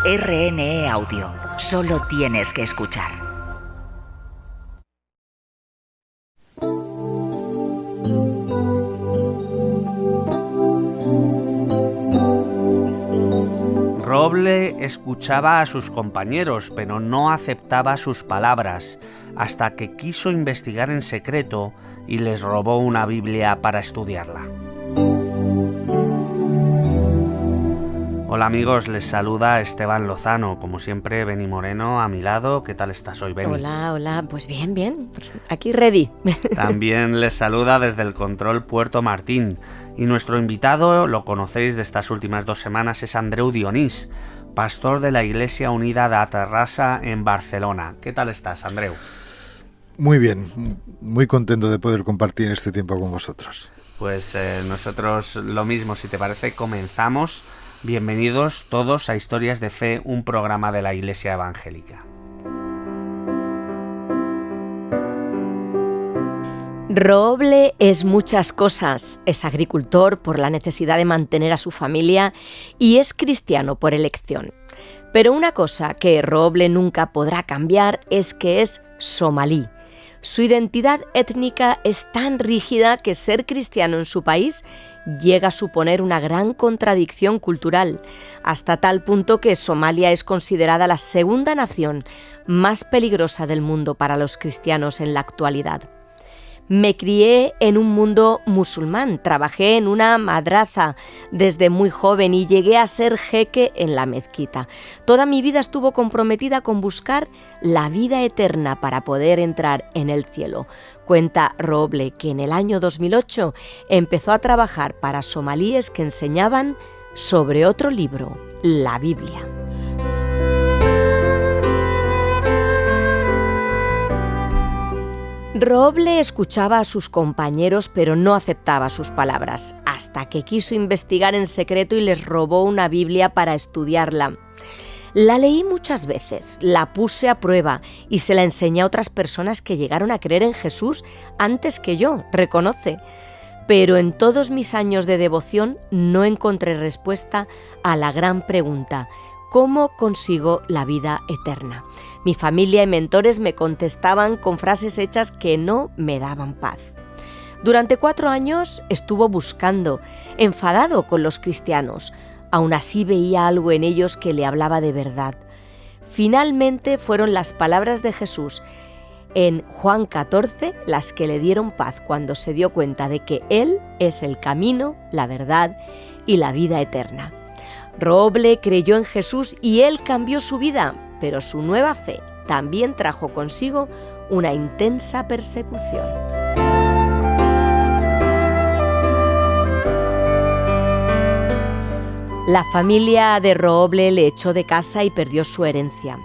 RNE Audio. Solo tienes que escuchar. Roble escuchaba a sus compañeros, pero no aceptaba sus palabras, hasta que quiso investigar en secreto y les robó una Biblia para estudiarla. Hola amigos, les saluda Esteban Lozano. Como siempre, Beni Moreno a mi lado. ¿Qué tal estás hoy, Beni? Hola, pues bien. Aquí ready. También les saluda desde el control Puerto Martín. Y nuestro invitado, lo conocéis de estas últimas 2 semanas, es Andreu Dionís, pastor de la Iglesia Unida de Terrassa en Barcelona. ¿Qué tal estás, Andreu? Muy bien, muy contento de poder compartir este tiempo con vosotros. Pues nosotros lo mismo, si te parece, comenzamos. Bienvenidos todos a Historias de Fe, un programa de la Iglesia Evangélica. Roble es muchas cosas. Es agricultor por la necesidad de mantener a su familia y es cristiano por elección. Pero una cosa que Roble nunca podrá cambiar es que es somalí. Su identidad étnica es tan rígida que ser cristiano en su país llega a suponer una gran contradicción cultural, hasta tal punto que Somalia es considerada la segunda nación más peligrosa del mundo para los cristianos en la actualidad. Me crié en un mundo musulmán, trabajé en una madraza desde muy joven y llegué a ser jeque en la mezquita. Toda mi vida estuvo comprometida con buscar la vida eterna para poder entrar en el cielo. Cuenta Roble que en el año 2008 empezó a trabajar para somalíes que enseñaban sobre otro libro, la Biblia. Roble escuchaba a sus compañeros pero no aceptaba sus palabras, hasta que quiso investigar en secreto y les robó una Biblia para estudiarla. La leí muchas veces, la puse a prueba y se la enseñé a otras personas que llegaron a creer en Jesús antes que yo, reconoce. Pero en todos mis años de devoción no encontré respuesta a la gran pregunta: ¿cómo consigo la vida eterna? Mi familia y mentores me contestaban con frases hechas que no me daban paz. Durante 4 años estuvo buscando, enfadado con los cristianos. Aún así veía algo en ellos que le hablaba de verdad. Finalmente fueron las palabras de Jesús en Juan 14 las que le dieron paz cuando se dio cuenta de que Él es el camino, la verdad y la vida eterna. Roble creyó en Jesús y Él cambió su vida, pero su nueva fe también trajo consigo una intensa persecución. La familia de Roble le echó de casa y perdió su herencia.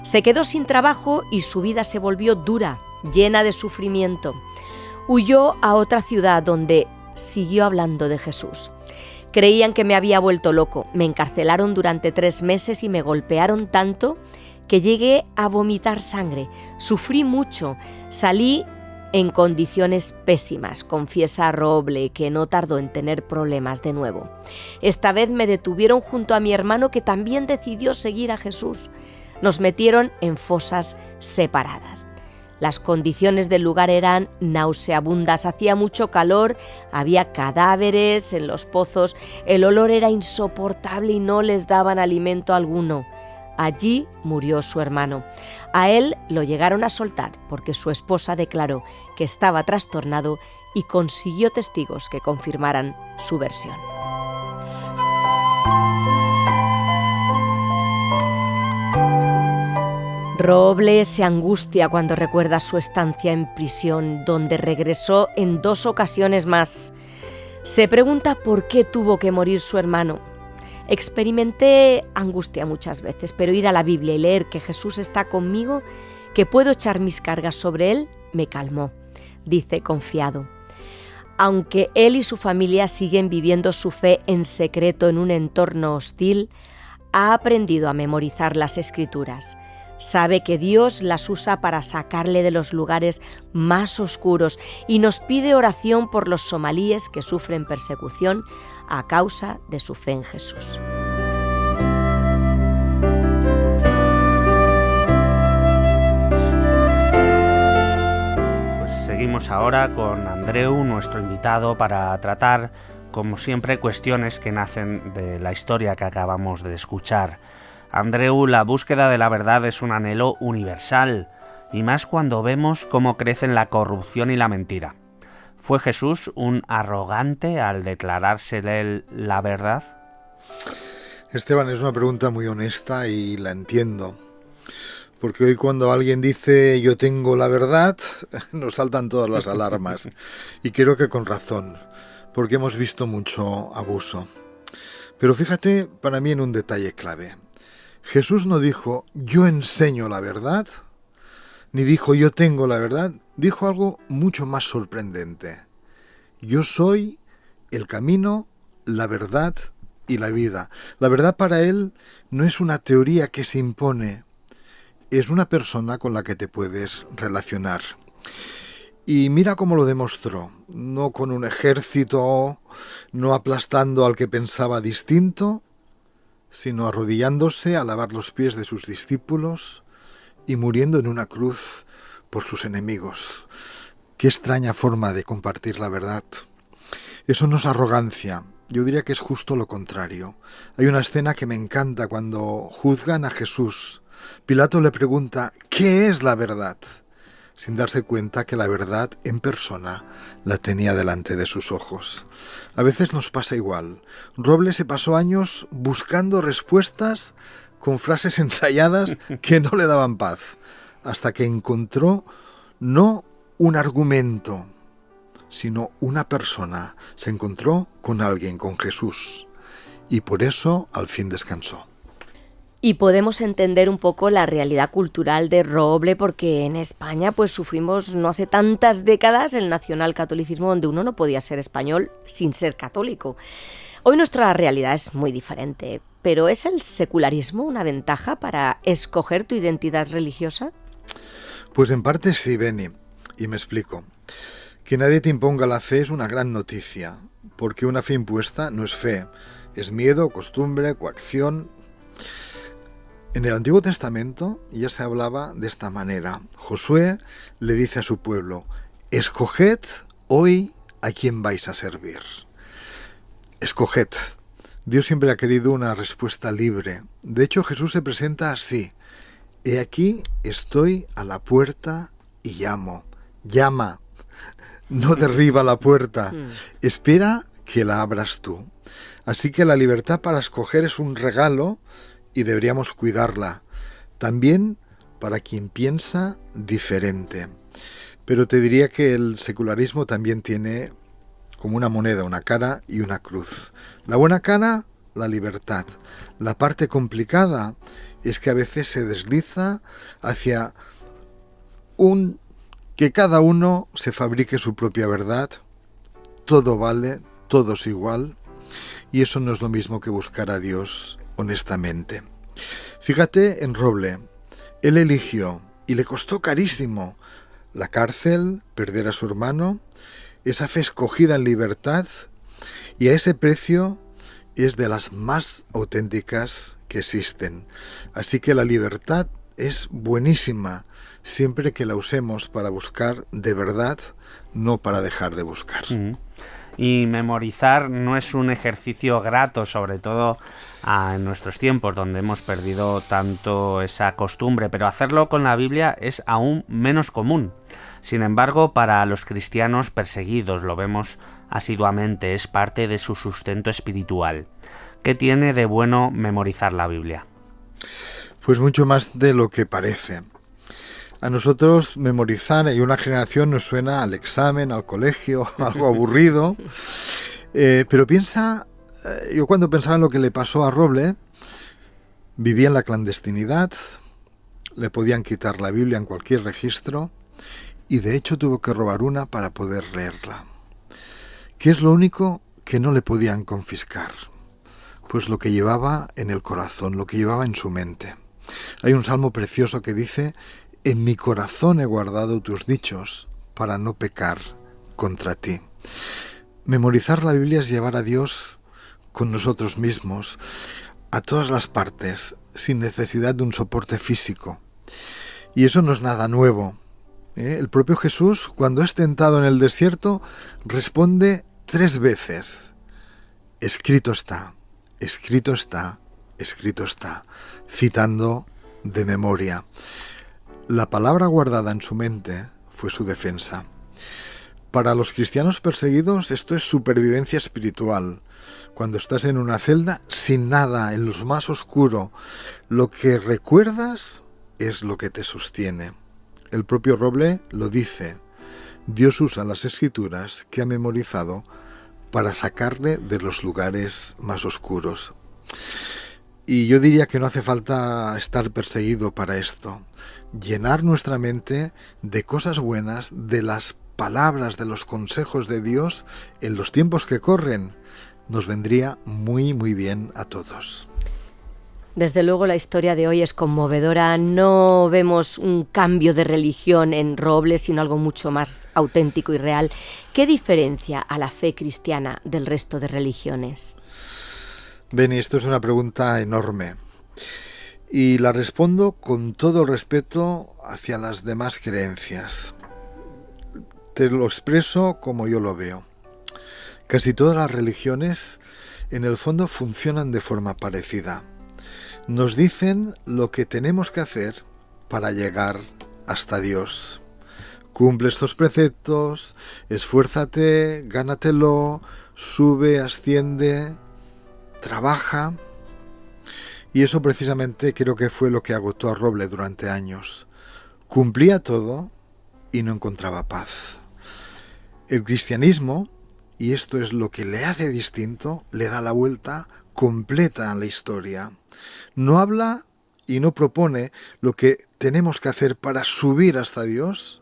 Se quedó sin trabajo y su vida se volvió dura, llena de sufrimiento. Huyó a otra ciudad donde siguió hablando de Jesús. Creían que me había vuelto loco. Me encarcelaron durante 3 meses y me golpearon tanto que llegué a vomitar sangre. Sufrí mucho. Salí en condiciones pésimas, confiesa Roble, que no tardó en tener problemas de nuevo. Esta vez me detuvieron junto a mi hermano, que también decidió seguir a Jesús. Nos metieron en fosas separadas. Las condiciones del lugar eran nauseabundas, hacía mucho calor, había cadáveres en los pozos, el olor era insoportable y no les daban alimento alguno. Allí murió su hermano. A él lo llegaron a soltar porque su esposa declaró que estaba trastornado y consiguió testigos que confirmaran su versión. Roble se angustia cuando recuerda su estancia en prisión, donde regresó en 2 ocasiones más. Se pregunta por qué tuvo que morir su hermano. Experimenté angustia muchas veces, pero ir a la Biblia y leer que Jesús está conmigo, que puedo echar mis cargas sobre Él, me calmó, dice confiado. Aunque él y su familia siguen viviendo su fe en secreto en un entorno hostil, ha aprendido a memorizar las Escrituras. Sabe que Dios las usa para sacarle de los lugares más oscuros y nos pide oración por los somalíes que sufren persecución a causa de su fe en Jesús. ahora con Andreu, nuestro invitado, para tratar, como siempre, cuestiones que nacen de la historia que acabamos de escuchar. Andreu, la búsqueda de la verdad es un anhelo universal, y más cuando vemos cómo crecen la corrupción y la mentira. ¿Fue Jesús un arrogante al declarársele la verdad? Esteban, es una pregunta muy honesta y la entiendo. Porque hoy cuando alguien dice yo tengo la verdad, nos saltan todas las alarmas. Y creo que con razón, porque hemos visto mucho abuso. Pero fíjate para mí en un detalle clave. Jesús no dijo yo enseño la verdad, ni dijo yo tengo la verdad, dijo algo mucho más sorprendente. Yo soy el camino, la verdad y la vida. La verdad para él no es una teoría que se impone, es una persona con la que te puedes relacionar. Y mira cómo lo demostró, no con un ejército, no aplastando al que pensaba distinto, sino arrodillándose a lavar los pies de sus discípulos y muriendo en una cruz por sus enemigos. Qué extraña forma de compartir la verdad. Eso no es arrogancia, yo diría que es justo lo contrario. Hay una escena que me encanta cuando juzgan a Jesús. Pilato le pregunta, ¿qué es la verdad? Sin darse cuenta que la verdad en persona la tenía delante de sus ojos. A veces nos pasa igual. Robles se pasó años buscando respuestas con frases ensayadas que no le daban paz, hasta que encontró no un argumento, sino una persona. Se encontró con alguien, con Jesús, y por eso al fin descansó. Y podemos entender un poco la realidad cultural de Roble, porque en España pues sufrimos no hace tantas décadas el nacionalcatolicismo, donde uno no podía ser español sin ser católico. Hoy nuestra realidad es muy diferente, pero ¿es el secularismo una ventaja para escoger tu identidad religiosa? Pues en parte sí, Beni, y me explico. Que nadie te imponga la fe es una gran noticia, porque una fe impuesta no es fe, es miedo, costumbre, coacción. En el Antiguo Testamento ya se hablaba de esta manera. Josué le dice a su pueblo, escoged hoy a quién vais a servir. Escoged. Dios siempre ha querido una respuesta libre. De hecho, Jesús se presenta así. He aquí, estoy a la puerta y llamo. Llama, no derriba la puerta. Espera que la abras tú. Así que la libertad para escoger es un regalo y deberíamos cuidarla, también para quien piensa diferente. Pero te diría que el secularismo también tiene como una moneda, una cara y una cruz. La buena cara, la libertad. La parte complicada es que a veces se desliza hacia que cada uno se fabrique su propia verdad, todo vale, todo es igual, y eso no es lo mismo que buscar a Dios honestamente. Fíjate en Roble, él eligió, y le costó carísimo, la cárcel, perder a su hermano, esa fe escogida en libertad, y a ese precio es de las más auténticas que existen. Así que la libertad es buenísima, siempre que la usemos para buscar de verdad, no para dejar de buscar. Y memorizar no es un ejercicio grato, sobre todo en nuestros tiempos, donde hemos perdido tanto esa costumbre, pero hacerlo con la Biblia es aún menos común. Sin embargo, para los cristianos perseguidos, lo vemos asiduamente, es parte de su sustento espiritual. ¿Qué tiene de bueno memorizar la Biblia? Pues mucho más de lo que parece. A nosotros memorizar y una generación nos suena al examen, al colegio, algo aburrido. Pero piensa, yo cuando pensaba en lo que le pasó a Roble, vivía en la clandestinidad, le podían quitar la Biblia en cualquier registro y de hecho tuvo que robar una para poder leerla. ¿Qué es lo único que no le podían confiscar? Pues lo que llevaba en el corazón, lo que llevaba en su mente. Hay un salmo precioso que dice: en mi corazón he guardado tus dichos para no pecar contra ti. Memorizar la Biblia es llevar a Dios con nosotros mismos, a todas las partes, sin necesidad de un soporte físico. Y eso no es nada nuevo. El propio Jesús, cuando es tentado en el desierto, responde 3 veces: escrito está, escrito está, escrito está, citando de memoria. La palabra guardada en su mente fue su defensa. Para los cristianos perseguidos esto es supervivencia espiritual. Cuando estás en una celda sin nada, en lo más oscuro, lo que recuerdas es lo que te sostiene. El propio Roble lo dice: Dios usa las escrituras que ha memorizado para sacarle de los lugares más oscuros. Y yo diría que no hace falta estar perseguido para esto. Llenar nuestra mente de cosas buenas, de las palabras, de los consejos de Dios en los tiempos que corren, nos vendría muy, muy bien a todos. Desde luego la historia de hoy es conmovedora. No vemos un cambio de religión en Roble, sino algo mucho más auténtico y real. ¿Qué diferencia a la fe cristiana del resto de religiones? Beni, esto es una pregunta enorme y la respondo con todo respeto hacia las demás creencias. Te lo expreso como yo lo veo. Casi todas las religiones en el fondo funcionan de forma parecida. Nos dicen lo que tenemos que hacer para llegar hasta Dios. Cumple estos preceptos, esfuérzate, gánatelo, sube, asciende, trabaja. Y eso precisamente creo que fue lo que agotó a Roble durante años. Cumplía todo y no encontraba paz. El cristianismo, y esto es lo que le hace distinto, le da la vuelta completa a la historia. No habla y no propone lo que tenemos que hacer para subir hasta Dios,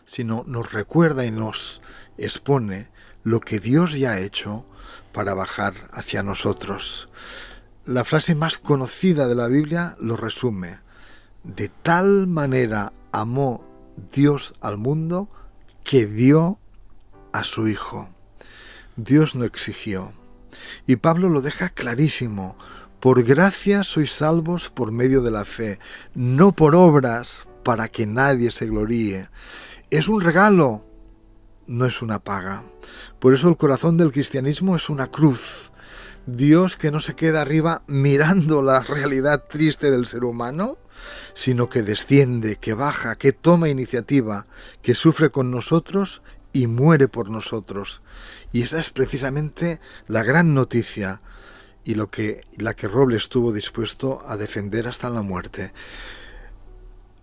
sino nos recuerda y nos expone lo que Dios ya ha hecho para bajar hacia nosotros. La frase más conocida de la Biblia lo resume: de tal manera amó Dios al mundo que dio a su Hijo. Dios no exigió. Y Pablo lo deja clarísimo: por gracia sois salvos por medio de la fe, no por obras para que nadie se gloríe. Es un regalo, no es una paga. Por eso el corazón del cristianismo es una cruz. Dios que no se queda arriba mirando la realidad triste del ser humano, sino que desciende, que baja, que toma iniciativa, que sufre con nosotros y muere por nosotros. Y esa es precisamente la gran noticia y la que Roble estuvo dispuesto a defender hasta la muerte.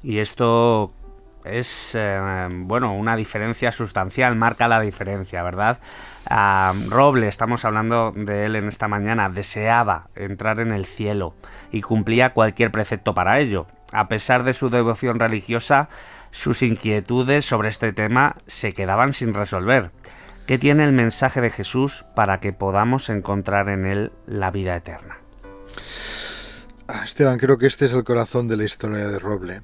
Y esto es, una diferencia sustancial, marca la diferencia, ¿verdad? Roble, estamos hablando de él en esta mañana, deseaba entrar en el cielo y cumplía cualquier precepto para ello. A pesar de su devoción religiosa, sus inquietudes sobre este tema se quedaban sin resolver. ¿Qué tiene el mensaje de Jesús para que podamos encontrar en él la vida eterna? Esteban, creo que este es el corazón de la historia de Roble.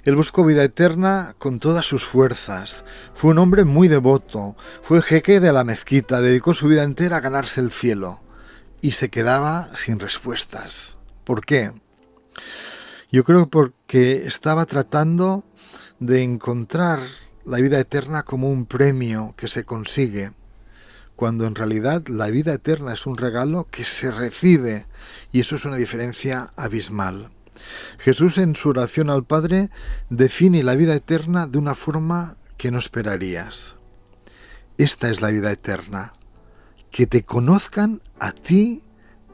Él buscó vida eterna con todas sus fuerzas. Fue un hombre muy devoto. Fue jeque de la mezquita. Dedicó su vida entera a ganarse el cielo. Y se quedaba sin respuestas. ¿Por qué? Yo creo porque estaba tratando de encontrar la vida eterna como un premio que se consigue, cuando en realidad la vida eterna es un regalo que se recibe, y eso es una diferencia abismal. Jesús en su oración al Padre define la vida eterna de una forma que no esperarías. Esta es la vida eterna, que te conozcan a ti,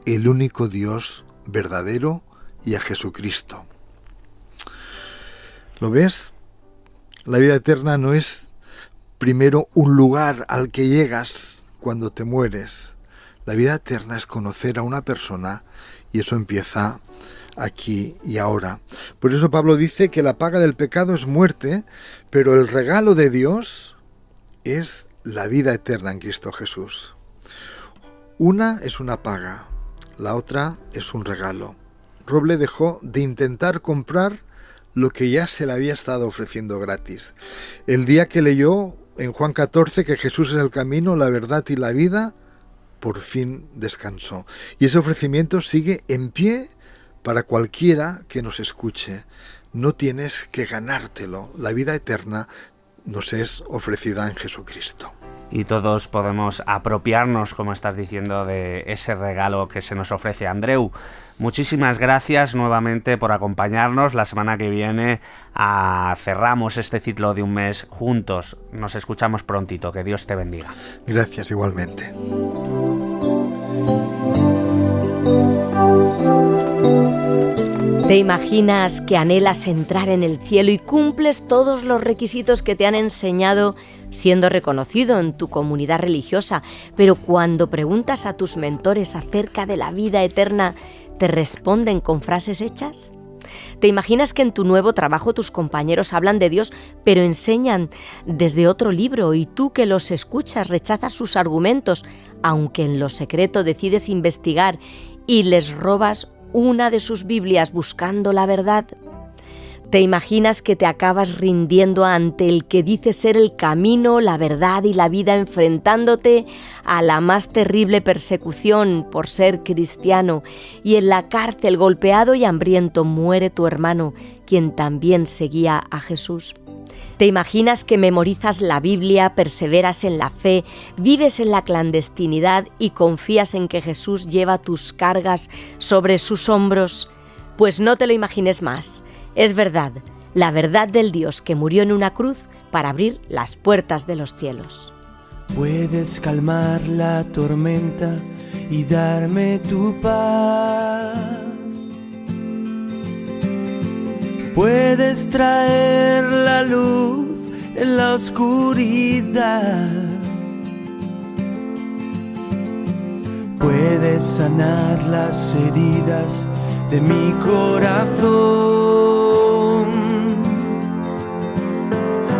el único Dios verdadero, y a Jesucristo. ¿Lo ves? La vida eterna no es primero un lugar al que llegas cuando te mueres. La vida eterna es conocer a una persona, y eso empieza aquí y ahora. Por eso Pablo dice que la paga del pecado es muerte, pero el regalo de Dios es la vida eterna en Cristo Jesús. Una es una paga, la otra es un regalo. Roble dejó de intentar comprar lo que ya se le había estado ofreciendo gratis. El día que leyó en Juan 14 que Jesús es el camino, la verdad y la vida, por fin descansó. Y ese ofrecimiento sigue en pie para cualquiera que nos escuche. no tienes que ganártelo. La vida eterna nos es ofrecida en Jesucristo. Y todos podemos apropiarnos, como estás diciendo, de ese regalo que se nos ofrece. Andreu, muchísimas gracias nuevamente por acompañarnos. La semana que viene cerramos este ciclo de un mes juntos. Nos escuchamos prontito. Que Dios te bendiga. Gracias, igualmente. ¿Te imaginas que anhelas entrar en el cielo y cumples todos los requisitos que te han enseñado siendo reconocido en tu comunidad religiosa, pero cuando preguntas a tus mentores acerca de la vida eterna, te responden con frases hechas? ¿Te imaginas que en tu nuevo trabajo tus compañeros hablan de Dios, pero enseñan desde otro libro y tú que los escuchas rechazas sus argumentos, aunque en lo secreto decides investigar y les robas una de sus Biblias buscando la verdad? ¿Te imaginas que te acabas rindiendo ante el que dice ser el camino, la verdad y la vida, enfrentándote a la más terrible persecución por ser cristiano, y en la cárcel, golpeado y hambriento, muere tu hermano, quien también seguía a Jesús? ¿Te imaginas que memorizas la Biblia, perseveras en la fe, vives en la clandestinidad y confías en que Jesús lleva tus cargas sobre sus hombros? Pues no te lo imagines más. Es verdad, la verdad del Dios que murió en una cruz para abrir las puertas de los cielos. Puedes calmar la tormenta y darme tu paz. Puedes traer la luz en la oscuridad. Puedes sanar las heridas de mi corazón.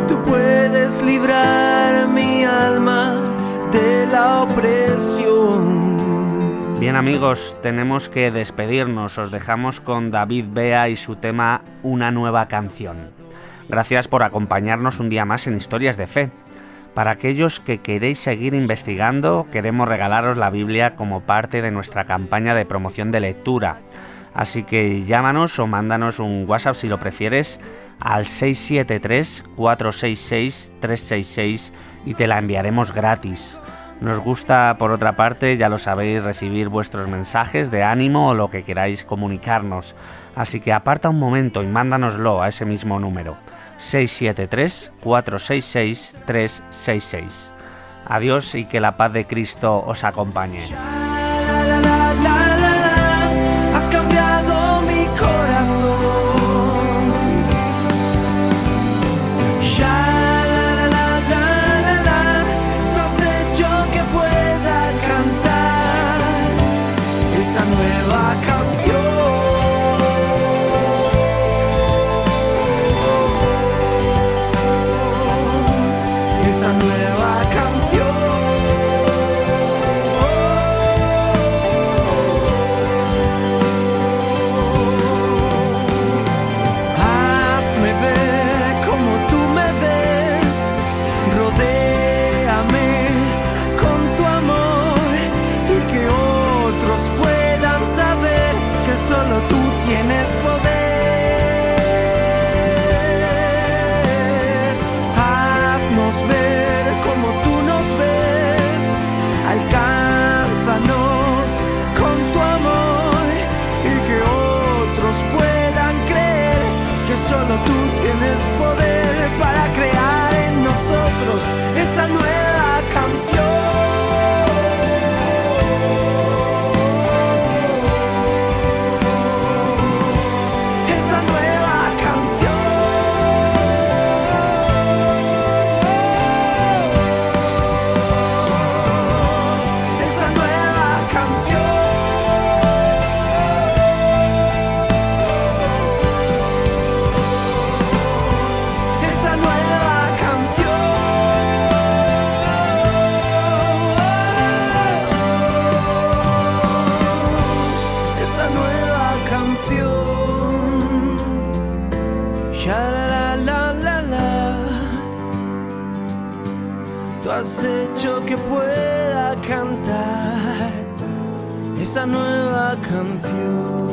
Tú puedes librar mi alma de la opresión. Bien amigos, tenemos que despedirnos. Os dejamos con David Bea y su tema Una nueva canción. Gracias por acompañarnos un día más en Historias de Fe. Para aquellos que queréis seguir investigando, queremos regalaros la Biblia como parte de nuestra campaña de promoción de lectura. Así que llámanos o mándanos un WhatsApp si lo prefieres al 673-466-366 y te la enviaremos gratis. Nos gusta, por otra parte, ya lo sabéis, recibir vuestros mensajes de ánimo o lo que queráis comunicarnos. Así que aparta un momento y mándanoslo a ese mismo número, 673-466-366. Adiós y que la paz de Cristo os acompañe. Has cambiado mi corazón. Tú has hecho que pueda cantar esta nueva canción. Esta nueva canción. Solo tú tienes poder. Haznos ver como tú nos ves. Alcánzanos con tu amor y que otros puedan creer que solo tú tienes poder para crear en nosotros esa nueva canción. Tú has hecho que pueda cantar esa nueva canción.